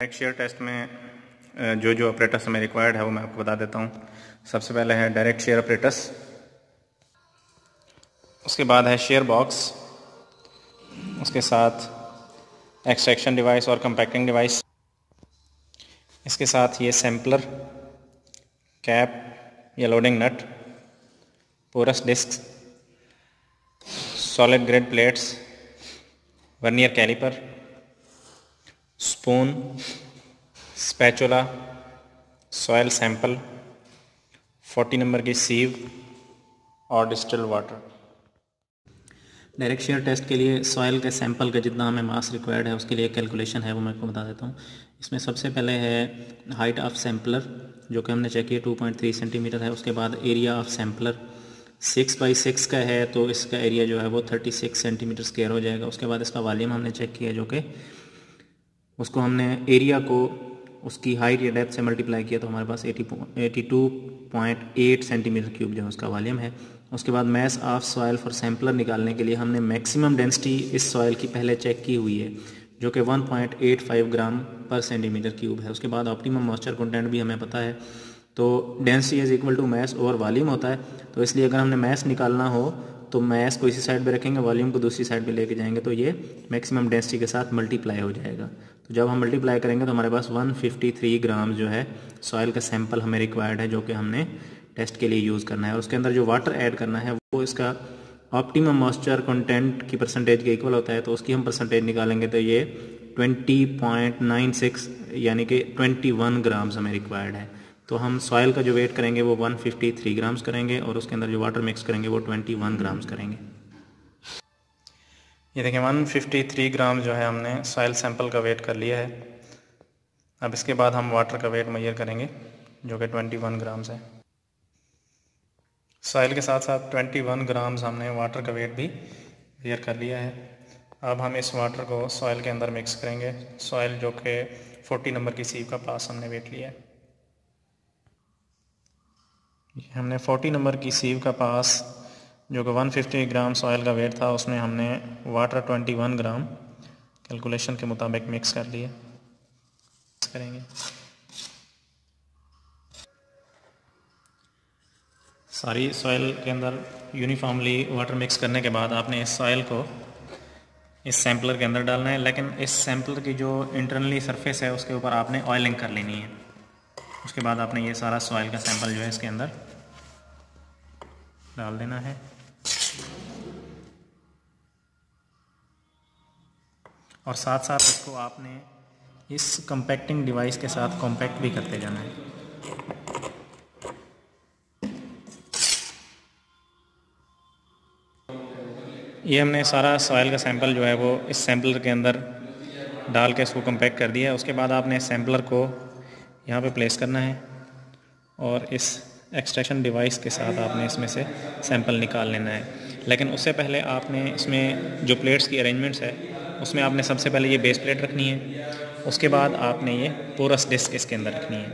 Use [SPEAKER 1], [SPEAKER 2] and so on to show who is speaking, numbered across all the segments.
[SPEAKER 1] Direct shear test में जो operators हमें रिक्वायर्ड है वो मैं आपको बता देता हूँ। सबसे पहले है डायरेक्ट शेयर ऑपरेटर्स, उसके बाद है शेयर बॉक्स, उसके साथ एक्सट्रैक्शन डिवाइस और कंपैक्टिंग डिवाइस, इसके साथ ये सैम्पलर, कैप या loading nut, porous disc, solid grade plates, vernier calliper, spoon, spatula, soil sample, 40 number की सीव और distilled water.
[SPEAKER 2] Direct shear test के लिए सॉयल के सैंपल का जितना हमें मास रिक्वायर्ड है उसके लिए कैलकुलेशन है वो मैं आपको बता देता हूँ। इसमें सबसे पहले है हाइट ऑफ सैंपलर जो कि हमने चेक किया 2.3 सेंटीमीटर है। उसके बाद एरिया ऑफ सैंपलर 6x6 का है तो इसका एरिया जो है वो 36 सेंटीमीटर स्क्वायर हो जाएगा। उसके बाद इसका वॉल्यूम हमने चेक किया जो कि उसको हमने एरिया को उसकी हाइट या डेप्थ से मल्टीप्लाई किया तो हमारे पास 82.8 सेंटीमीटर क्यूब जो है उसका वॉल्यूम है। उसके बाद mass of soil for sampler निकालने के लिए हमने मैक्सिमम डेंसिटी इस सॉयल की पहले चेक की हुई है जो कि 1.85 ग्राम पर सेंटीमीटर क्यूब है। उसके बाद ऑप्टिमम मॉइस्चर कंटेंट भी हमें पता है तो density is equal to mass over volume होता है। तो इसलिए अगर हमने मैस निकालना हो तो मैस को इसी साइड पे रखेंगे, वॉल्यूम को दूसरी साइड पे लेके जाएंगे तो ये मैक्सिमम डेंसिटी के साथ मल्टीप्लाई हो जाएगा। तो जब हम मल्टीप्लाई करेंगे तो हमारे पास 153 ग्राम जो है सॉयल का सैंपल हमें रिक्वायर्ड है जो कि हमने टेस्ट के लिए यूज़ करना है। और उसके अंदर जो वाटर ऐड करना है वो इसका ऑप्टिमम मॉइस्चर कंटेंट की परसेंटेज के इक्वल होता है तो उसकी हम परसेंटेज निकालेंगे तो ये 20.96 यानी कि 21 ग्राम्स हमें रिक्वायर्ड है। तो हम सॉयल का जो वेट करेंगे वो 153 ग्राम्स करेंगे और उसके अंदर जो वाटर मिक्स करेंगे वो 21 ग्राम्स करेंगे।
[SPEAKER 1] ये देखिए 153 ग्राम जो है हमने सॉयल सैंपल का वेट कर लिया है। अब इसके बाद हम वाटर का वेट मेजर करेंगे जो कि 21 ग्राम्स है। सॉयल के साथ साथ 21 ग्राम्स हमने वाटर का वेट भी मेजर कर लिया है। अब हम इस वाटर को सॉयल के अंदर मिक्स करेंगे। सॉयल जो कि 40 नंबर की सीव का पास हमने वेट लिया है। हमने 40 नंबर की सीव का पास जो कि 150 ग्राम सॉयल का वेट था उसमें हमने वाटर 21 ग्राम कैलकुलेशन के मुताबिक मिक्स कर लिए। करेंगे सारी सॉयल के अंदर यूनिफॉर्मली वाटर मिक्स करने के बाद आपने इस सॉयल को इस सैंपलर के अंदर डालना है, लेकिन इस सैंपलर की जो इंटरनली सरफेस है उसके ऊपर आपने ऑयलिंग कर लेनी है। उसके बाद आपने ये सारा सॉयल का सैंपल जो है इसके अंदर डाल देना है और साथ साथ इसको आपने इस कंपैक्टिंग डिवाइस के साथ कॉम्पैक्ट भी करते जाना है। ये हमने सारा सॉयल का सैंपल जो है वो इस सैंपलर के अंदर डाल के इसको कंपैक्ट कर दिया है। उसके बाद आपने सैंपलर को यहाँ पे प्लेस करना है और इस एक्सट्रैक्शन डिवाइस के साथ आपने इसमें से सैंपल निकाल लेना है। लेकिन उससे पहले आपने इसमें जो प्लेट्स की अरेंजमेंट्स है उसमें आपने सबसे पहले ये बेस प्लेट रखनी है। उसके बाद आपने ये पोरस डिस्क इसके अंदर रखनी है।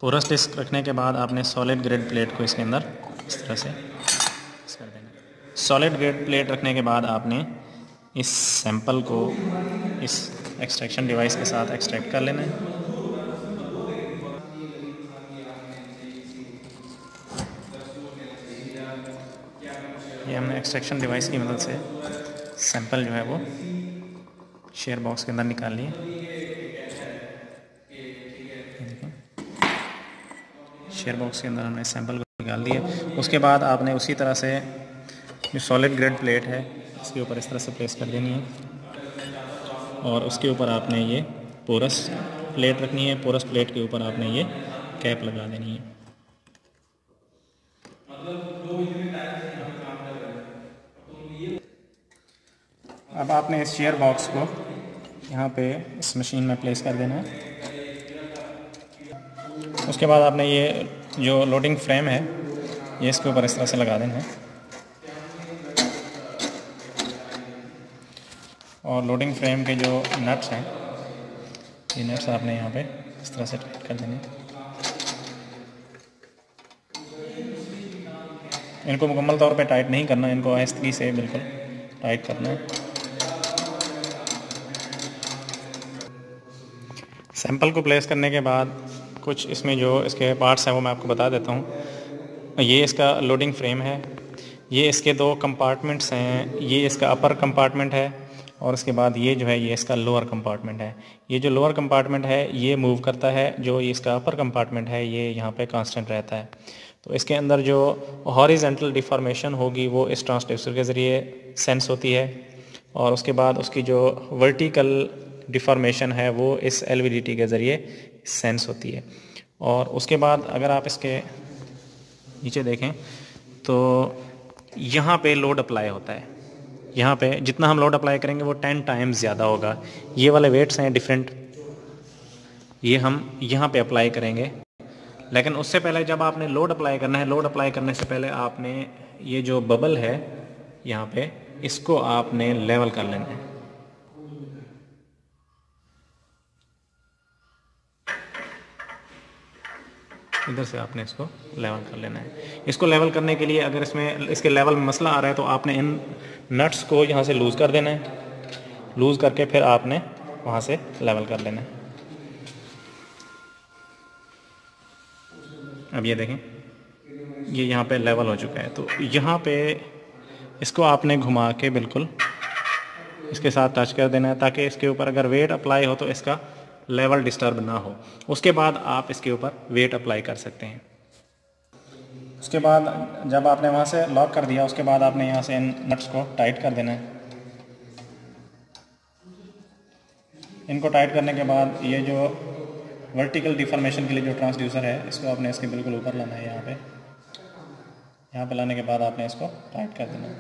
[SPEAKER 1] पोरस डिस्क रखने के बाद आपने सॉलिड ग्रेड प्लेट को इसके अंदर इस तरह से कर देना। सॉलिड ग्रेड प्लेट रखने के बाद आपने इस सैंपल को इस एक्सट्रैक्शन डिवाइस के साथ एक्सट्रैक्ट कर लेना है। ये हमने एक्सट्रैक्शन डिवाइस की मदद से सैंपल जो है वो शेयर बॉक्स के अंदर निकाल लिए। शेयर बॉक्स के अंदर हमने सैंपल को निकाल दिया। उसके बाद आपने उसी तरह से जो सॉलिड ग्रेड प्लेट है इसके ऊपर इस तरह से प्लेस कर देनी है और उसके ऊपर आपने ये पोरस प्लेट रखनी है। पोरस प्लेट के ऊपर आपने ये कैप लगा देनी है। अब आपने इस शेयर बॉक्स को यहाँ पे इस मशीन में प्लेस कर देना है। उसके बाद आपने ये जो लोडिंग फ्रेम है ये इसके ऊपर इस तरह से लगा देना है और लोडिंग फ्रेम के जो नट्स हैं ये नट्स आपने यहाँ पे इस तरह से टाइट कर देने। इनको मुकम्मल तौर पे टाइट नहीं करना, इनको आहिस्तगी से बिल्कुल टाइट करना है। सैंपल को प्लेस करने के बाद कुछ इसमें जो इसके पार्ट्स हैं वो मैं आपको बता देता हूँ। ये इसका लोडिंग फ्रेम है, ये इसके 2 कंपार्टमेंट्स हैं, ये इसका अपर कंपार्टमेंट है और उसके बाद ये जो है ये इसका लोअर कंपार्टमेंट है। ये जो लोअर कंपार्टमेंट है ये मूव करता है, जो ये इसका अपर कंपार्टमेंट है ये यहाँ पे कांस्टेंट रहता है। तो इसके अंदर जो हॉरिजेंटल डिफॉर्मेशन होगी वो इस ट्रांसड्यूसर के ज़रिए सेंस होती है और उसके बाद उसकी जो वर्टिकल डिफॉर्मेशन है वो इस LVDT के ज़रिए सेंस होती है। और उसके बाद अगर आप इसके नीचे देखें तो यहाँ पे लोड अप्लाई होता है। यहाँ पे जितना हम लोड अप्लाई करेंगे वो 10 टाइम्स ज़्यादा होगा। ये वाले वेट्स हैं डिफरेंट, ये हम यहाँ पे अप्लाई करेंगे। लेकिन उससे पहले जब आपने लोड अप्लाई करना है, लोड अप्लाई करने से पहले आपने ये जो बबल है यहाँ पे, इसको आपने लेवल कर लेना है। इधर से आपने इसको लेवल कर लेना है। इसको लेवल करने के लिए अगर इसमें इसके लेवल में मसला आ रहा है तो आपने इन नट्स को यहाँ से लूज़ कर देना है, लूज़ करके फिर आपने वहाँ से लेवल कर लेना है। अब ये देखें ये यहाँ पे लेवल हो चुका है। तो यहाँ पे इसको आपने घुमा के बिल्कुल इसके साथ टच कर देना है ताकि इसके ऊपर अगर वेट अप्लाई हो तो इसका लेवल डिस्टर्ब ना हो। उसके बाद आप इसके ऊपर वेट अप्लाई कर सकते हैं। उसके बाद जब आपने वहाँ से लॉक कर दिया उसके बाद आपने यहाँ से इन नट्स को टाइट कर देना है। इनको टाइट करने के बाद ये जो वर्टिकल डिफॉर्मेशन के लिए जो ट्रांसड्यूसर है इसको आपने इसके बिल्कुल ऊपर लाना है। यहाँ पे लाने के बाद आपने इसको टाइट कर देना है।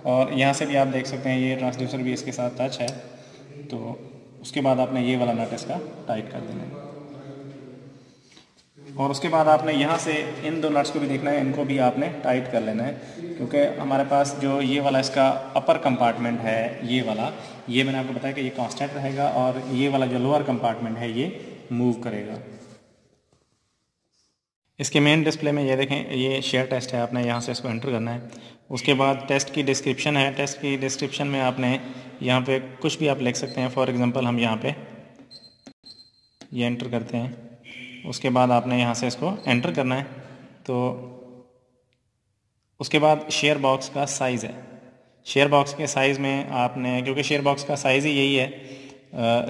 [SPEAKER 1] और यहाँ से भी आप देख सकते हैं ये ट्रांसड्यूसर भी इसके साथ टच है। तो उसके बाद आपने ये वाला नट इसका टाइट कर देना है। और उसके बाद आपने यहाँ से इन 2 नट्स को भी देखना है, इनको भी आपने टाइट कर लेना है क्योंकि हमारे पास जो ये वाला इसका अपर कंपार्टमेंट है ये वाला, ये मैंने आपको बताया कि ये कांस्टेंट रहेगा और ये वाला जो लोअर कंपार्टमेंट है ये मूव करेगा। इसके मेन डिस्प्ले में ये देखें ये शेयर टेस्ट है, आपने यहाँ से इसको एंटर करना है। उसके बाद टेस्ट की डिस्क्रिप्शन है, टेस्ट की डिस्क्रिप्शन में आपने यहाँ पे कुछ भी आप लिख सकते हैं। फॉर एग्जांपल हम यहाँ पे ये एंटर करते हैं, उसके बाद आपने यहाँ से इसको एंटर करना है। तो उसके बाद शेयर बॉक्स का साइज़ है, शेयर बॉक्स के साइज़ में आपने, क्योंकि शेयर बॉक्स का साइज़ ही यही है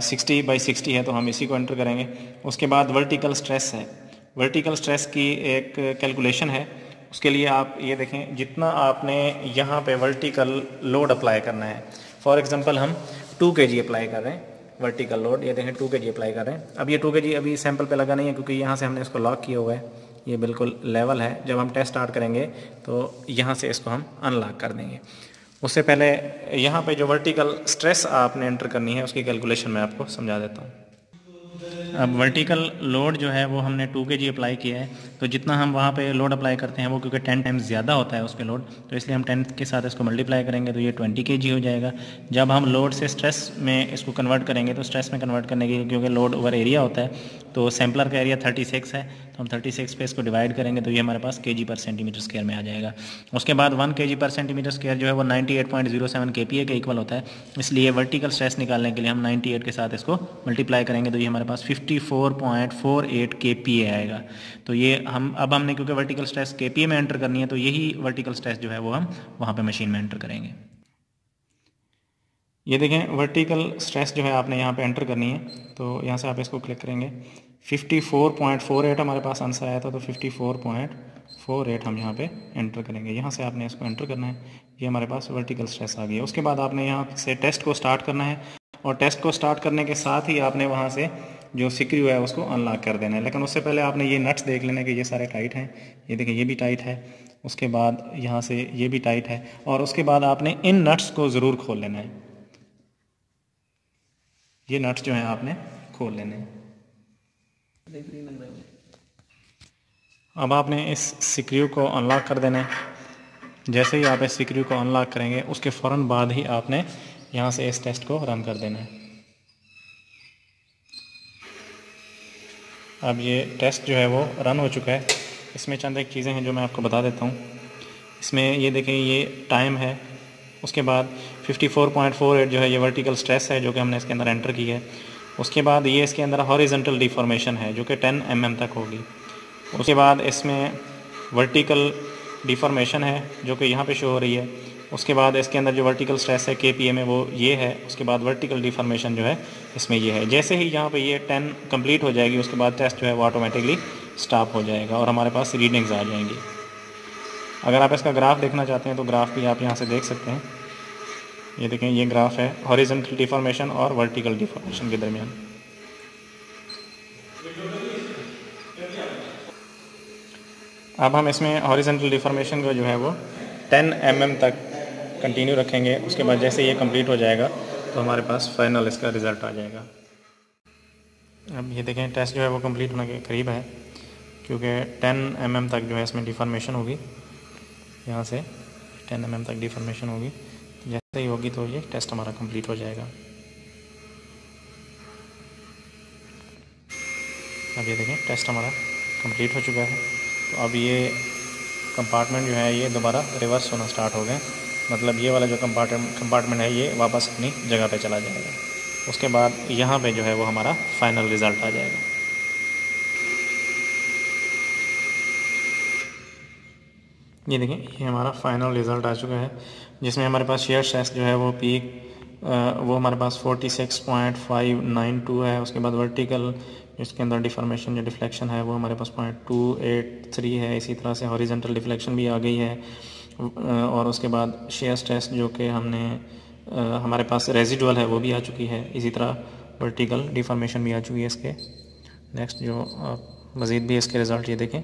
[SPEAKER 1] 60 बाई 60 है तो हम इसी को एंटर करेंगे। उसके बाद वर्टिकल स्ट्रेस है, वर्टिकल स्ट्रेस की एक कैलकुलेशन है। उसके लिए आप ये देखें जितना आपने यहाँ पे वर्टिकल लोड अप्लाई करना है, फॉर एग्जांपल हम 2 kg अप्लाई कर रहे हैं वर्टिकल लोड, ये देखें 2 kg अप्लाई कर रहे हैं। अब ये 2 kg अभी सैंपल पे लगा नहीं है क्योंकि यहाँ से हमने इसको लॉक किया हुआ है, ये बिल्कुल लेवल है। जब हम टेस्ट स्टार्ट करेंगे तो यहाँ से इसको हम अनलॉक कर देंगे। उससे पहले यहाँ पे जो वर्टिकल स्ट्रेस आपने एंटर करनी है उसकी कैलकुलेशन मैं आपको समझा देता हूँ। अब वर्टिकल लोड जो है वो हमने 2 kg अप्लाई किया है, तो जितना हम वहाँ पे लोड अप्लाई करते हैं वो क्योंकि 10 टाइम्स ज़्यादा होता है उस पर लोड, तो इसलिए हम 10 के साथ इसको मल्टीप्लाई करेंगे तो ये 20 kg हो जाएगा। जब हम लोड से स्ट्रेस में इसको कन्वर्ट करेंगे तो स्ट्रेस में कन्वर्ट करने के लिए क्योंकि लोड ओवर एरिया होता है तो सैम्पलर का एरिया 36 है, तो हम 36 पे इसको डिवाइड करेंगे तो ये हमारे पास kg/cm² में आ जाएगा। उसके बाद 1 kg/cm² जो है वो 98.07 kPa के इक्वल होता है, इसलिए वर्टिकल स्ट्रेस निकालने के लिए हम 98 के साथ इसको मल्टीप्लाई करेंगे तो ये हमारे पास 54.48 kPa आएगा। तो ये अब हमने क्योंकि वर्टिकल स्ट्रेस kPa में एंटर करनी है तो यही वर्टिकल स्ट्रेस जो है वो हम वहाँ पे मशीन में एंटर करेंगे। ये देखें वर्टिकल स्ट्रेस जो है आपने यहाँ पे एंटर करनी है, तो यहाँ से आप इसको क्लिक करेंगे 54.48 हमारे पास आंसर आया था, तो 54.48 हम यहाँ पे एंटर करेंगे। यहाँ से आपने इसको एंटर करना है, ये हमारे पास वर्टिकल स्ट्रेस आ गई है। उसके बाद आपने यहाँ से टेस्ट को स्टार्ट करना है और टेस्ट को स्टार्ट करने के साथ ही आपने वहाँ से जो स्क्रू है उसको अनलॉक कर देना है। लेकिन उससे पहले आपने ये नट्स देख लेना कि ये सारे टाइट हैं, ये देखें ये भी टाइट है, उसके बाद यहाँ से ये भी टाइट है, और उसके बाद आपने इन नट्स को ज़रूर खोल लेना है। ये नट्स जो हैं आपने खोल लेने हैं। अब आपने इस स्क्रू को अनलॉक कर देना है। जैसे ही आप इस स्क्रू को अनलॉक करेंगे उसके फ़ौरन बाद ही आपने यहाँ से इस टेस्ट को रन कर देना है। अब ये टेस्ट जो है वो रन हो चुका है। इसमें चंद एक चीज़ें हैं जो मैं आपको बता देता हूँ। इसमें ये देखें ये टाइम है, उसके बाद 54.48 जो है ये वर्टिकल स्ट्रेस है जो कि हमने इसके अंदर एंटर की है। उसके बाद ये इसके अंदर हॉरिजॉन्टल डिफॉर्मेशन है जो कि 10 mm तक होगी। उसके बाद इसमें वर्टिकल डिफॉर्मेशन है जो कि यहाँ पे शो हो रही है। उसके बाद इसके अंदर जो वर्टिकल स्ट्रेस है KPa में वो ये है। उसके बाद वर्टिकल डिफॉर्मेशन जो है इसमें ये है। जैसे ही यहाँ पे ये 10 कंप्लीट हो जाएगी उसके बाद टेस्ट जो है वो ऑटोमेटिकली स्टॉप हो जाएगा और हमारे पास रीडिंग्स आ जाएंगी। अगर आप इसका ग्राफ देखना चाहते हैं तो ग्राफ भी आप यहाँ से देख सकते हैं। ये देखें ये ग्राफ है हॉरिजॉन्टल डिफॉर्मेशन और वर्टिकल डिफॉर्मेशन के दरमियान। अब हम इसमें हॉरिजॉन्टल डिफॉर्मेशन को जो है वो 10 mm तक कंटिन्यू रखेंगे। उसके बाद जैसे ये कंप्लीट हो जाएगा तो हमारे पास फाइनल इसका रिज़ल्ट आ जाएगा। अब ये देखें टेस्ट जो है वो कंप्लीट होने के करीब है क्योंकि 10 mm तक जो है इसमें डिफॉर्मेशन होगी। यहाँ से 10 mm तक डिफॉर्मेशन होगी, जैसे ही होगी तो ये टेस्ट हमारा कंप्लीट हो जाएगा। अब ये देखें टेस्ट हमारा कंप्लीट हो चुका है। तो अब ये कंपार्टमेंट जो है ये दोबारा रिवर्स होना स्टार्ट हो गए, मतलब ये वाला जो कंपार्टमेंट है ये वापस अपनी जगह पे चला जाएगा। उसके बाद यहाँ पे जो है वो हमारा फाइनल रिज़ल्ट आ जाएगा। ये देखें ये हमारा फाइनल रिज़ल्ट आ चुका है जिसमें हमारे पास शेयर स्ट्रेस जो है वो पीक वो हमारे पास 46.592 है। उसके बाद वर्टिकल इसके अंदर डिफॉर्मेशन जो डिफ्लेक्शन है वो हमारे पास 0.283 है। इसी तरह से हॉरिजॉन्टल डिफ्लेक्शन भी आ गई है। और उसके बाद शेयर स्ट्रेस जो कि हमने हमारे पास रेजिडुअल है वो भी आ चुकी है। इसी तरह वर्टिकल डिफॉर्मेशन भी आ चुकी है इसके। नेक्स्ट जो मज़ीद भी इसके रिज़ल्ट ये देखें।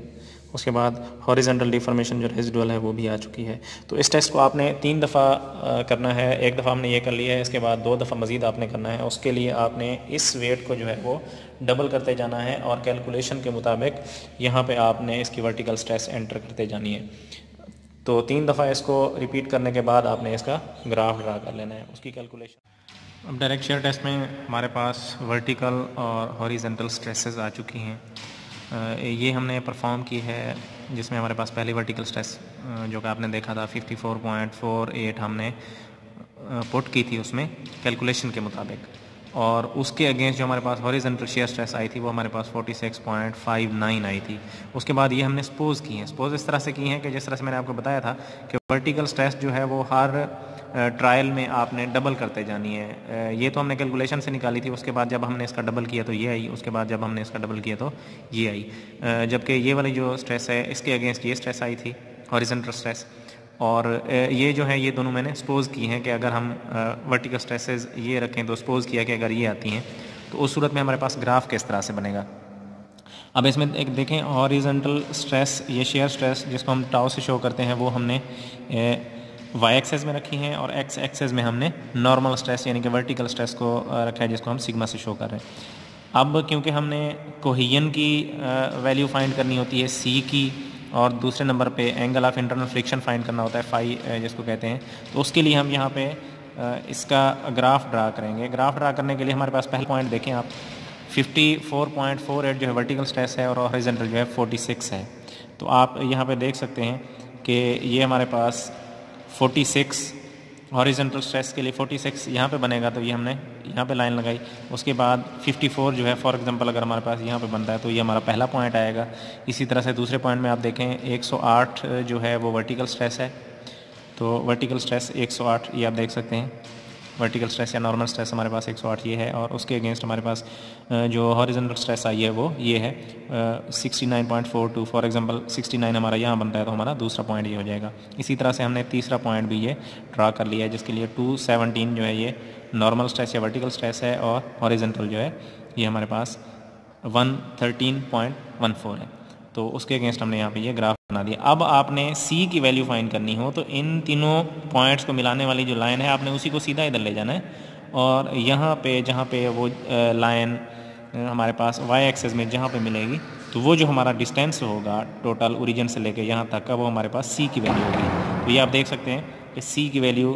[SPEAKER 1] उसके बाद हॉरिजॉन्टल डिफॉर्मेशन जो रेजिडुअल है वो भी आ चुकी है। तो इस टेस्ट को आपने 3 दफ़ा करना है। एक दफ़ा हमने ये कर लिया है, इसके बाद 2 दफ़ा मज़ीद आपने करना है। उसके लिए आपने इस वेट को जो है वो डबल करते जाना है और कैलकुलेशन के मुताबिक यहाँ पे आपने इसकी वर्टिकल स्ट्रेस एंटर करते जानी है। तो 3 दफ़ा इसको रिपीट करने के बाद आपने इसका ग्राफ ड्रा कर लेना है, उसकी कैलकुलेशन। अब डायरेक्ट शेयर टेस्ट में हमारे पास वर्टिकल और हॉरिजॉन्टल स्ट्रेसेस आ चुकी हैं। ये हमने परफॉर्म की है जिसमें हमारे पास पहली वर्टिकल स्ट्रेस जो कि आपने देखा था 54.48 हमने पुट की थी उसमें कैलकुलेशन के मुताबिक, और उसके अगेंस्ट जो हमारे पास हॉरिजॉन्टल शेयर स्ट्रेस आई थी वो हमारे पास 46.59 आई थी। उसके बाद ये हमने सपोज की हैं। सपोज इस तरह से की हैं कि जिस तरह से मैंने आपको बताया था कि वर्टिकल स्ट्रेस जो है वो हर ट्रायल में आपने डबल करते जानी है। ये तो हमने कैलकुलेशन से निकाली थी। उसके बाद जब हमने इसका डबल किया तो ये आई, उसके बाद जब हमने इसका डबल किया तो ये आई। जबकि ये वाली जो स्ट्रेस है इसके अगेंस्ट ये स्ट्रेस आई थी हॉरिजॉन्टल स्ट्रेस, और ये जो है ये दोनों मैंने सपोज की हैं कि अगर हम वर्टिकल स्ट्रेसेस ये रखें तो सपोज किया कि अगर ये आती हैं तो उस सूरत में हमारे पास ग्राफ किस तरह से बनेगा। अब इसमें एक देखें हॉरिजॉन्टल स्ट्रेस, ये शेयर स्ट्रेस जिसको हम टाउ से शो करते हैं वो हमने वाई एक्सेस में रखी हैं और एक्स एक्सेस में हमने नॉर्मल स्ट्रेस यानी कि वर्टिकल स्ट्रेस को रखा है जिसको हम सिग्मा से शो कर रहे हैं। अब क्योंकि हमने कोहेजन की वैल्यू फाइंड करनी होती है सी की, और दूसरे नंबर पे angle of internal friction find करना होता है फाई जिसको कहते हैं, तो उसके लिए हम यहाँ पे इसका ग्राफ ड्रा करेंगे। ग्राफ ड्रा करने के लिए हमारे पास पहला पॉइंट देखें आप 54.48 जो है वर्टिकल स्ट्रेस है और हॉरिजॉन्टल जो है 46 है। तो आप यहाँ पे देख सकते हैं कि ये हमारे पास 46 हॉरिजॉन्टल स्ट्रेस के लिए 46 यहाँ पे बनेगा, तो ये हमने यहाँ पे लाइन लगाई। उसके बाद 54 जो है फॉर एग्जांपल अगर हमारे पास यहाँ पे बनता है तो ये हमारा पहला पॉइंट आएगा। इसी तरह से दूसरे पॉइंट में आप देखें 108 जो है वो वर्टिकल स्ट्रेस है, तो वर्टिकल स्ट्रेस 108 ये आप देख सकते हैं। वर्टिकल स्ट्रेस या नॉर्मल स्ट्रेस हमारे पास 108 ये है, और उसके अगेंस्ट हमारे पास जो हॉरिजॉन्टल स्ट्रेस आई है वो ये है 69.42। फॉर एग्जांपल 69 हमारा यहाँ बनता है तो हमारा दूसरा पॉइंट ये हो जाएगा। इसी तरह से हमने तीसरा पॉइंट भी ये ड्रा कर लिया है जिसके लिए 217 जो है ये नॉर्मल स्ट्रेस या वर्टिकल स्ट्रेस है, और हॉरिजॉन्टल जो है ये हमारे पास 113.14 है। तो उसके अगेंस्ट हमने यहाँ पे ये ग्राफ बना दिया। अब आपने C की वैल्यू फाइंड करनी हो तो इन तीनों पॉइंट्स को मिलाने वाली जो लाइन है आपने उसी को सीधा इधर ले जाना है, और यहाँ पे जहाँ पे वो लाइन हमारे पास y एक्सेस में जहाँ पे मिलेगी तो वो जो हमारा डिस्टेंस होगा टोटल ओरिजिन से लेके यहाँ तक का वो हमारे पास C की वैल्यू होगी। तो ये आप देख सकते हैं कि C की वैल्यू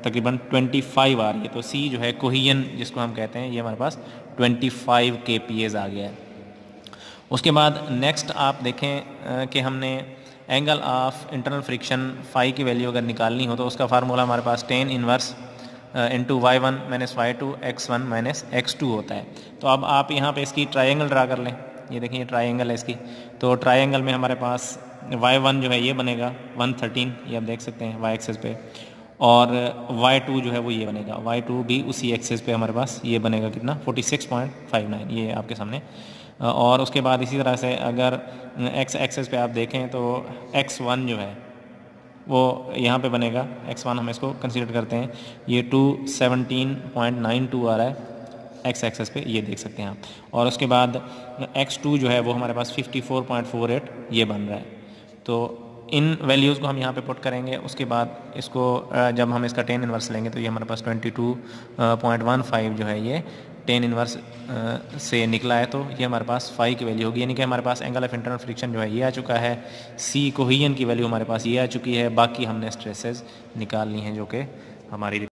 [SPEAKER 1] तकरीबन 25 आ रही है। तो C जो है कोहेजन जिसको हम कहते हैं ये हमारे पास 25 kPa आ गया है। उसके बाद नेक्स्ट आप देखें कि हमने
[SPEAKER 2] angle of internal friction phi की वैल्यू अगर निकालनी हो तो उसका फार्मूला हमारे पास tan inverse into y1 minus y2 x1 minus x2 होता है। तो अब आप यहाँ पे इसकी ट्रायंगल ड्रा कर लें। ये देखिए ट्रायंगल है इसकी। तो ट्रायंगल में हमारे पास y1 जो है ये बनेगा 113, ये आप देख सकते हैं y एक्सेस पे, और y2 जो है वो ये बनेगा, y2 भी उसी एक्सेस पे हमारे पास ये बनेगा कितना 46.59, ये आपके सामने। और उसके बाद इसी तरह से अगर x एक्सेस पे आप देखें तो x1 जो है वो यहाँ पे बनेगा, x1 हम इसको कंसीडर करते हैं, ये 217.92 आ रहा है x एक्सेस पे, ये देख सकते हैं आप। और उसके बाद x2 जो है वो हमारे पास 54.48 ये बन रहा है। तो इन वैल्यूज़ को हम यहाँ पे पुट करेंगे। उसके बाद इसको जब हम इसका टेन इनवर्स लेंगे तो ये हमारे पास 22.15 जो है ये टेन इनवर्स से निकला है। तो ये हमारे पास फाई की वैल्यू होगी, यानी कि हमारे पास एंगल ऑफ इंटरनल फ्रिक्शन जो है ये आ चुका है। सी कोहेजन की वैल्यू हमारे पास ये आ चुकी है। बाकी हमने स्ट्रेसेस निकालनी है जो कि हमारी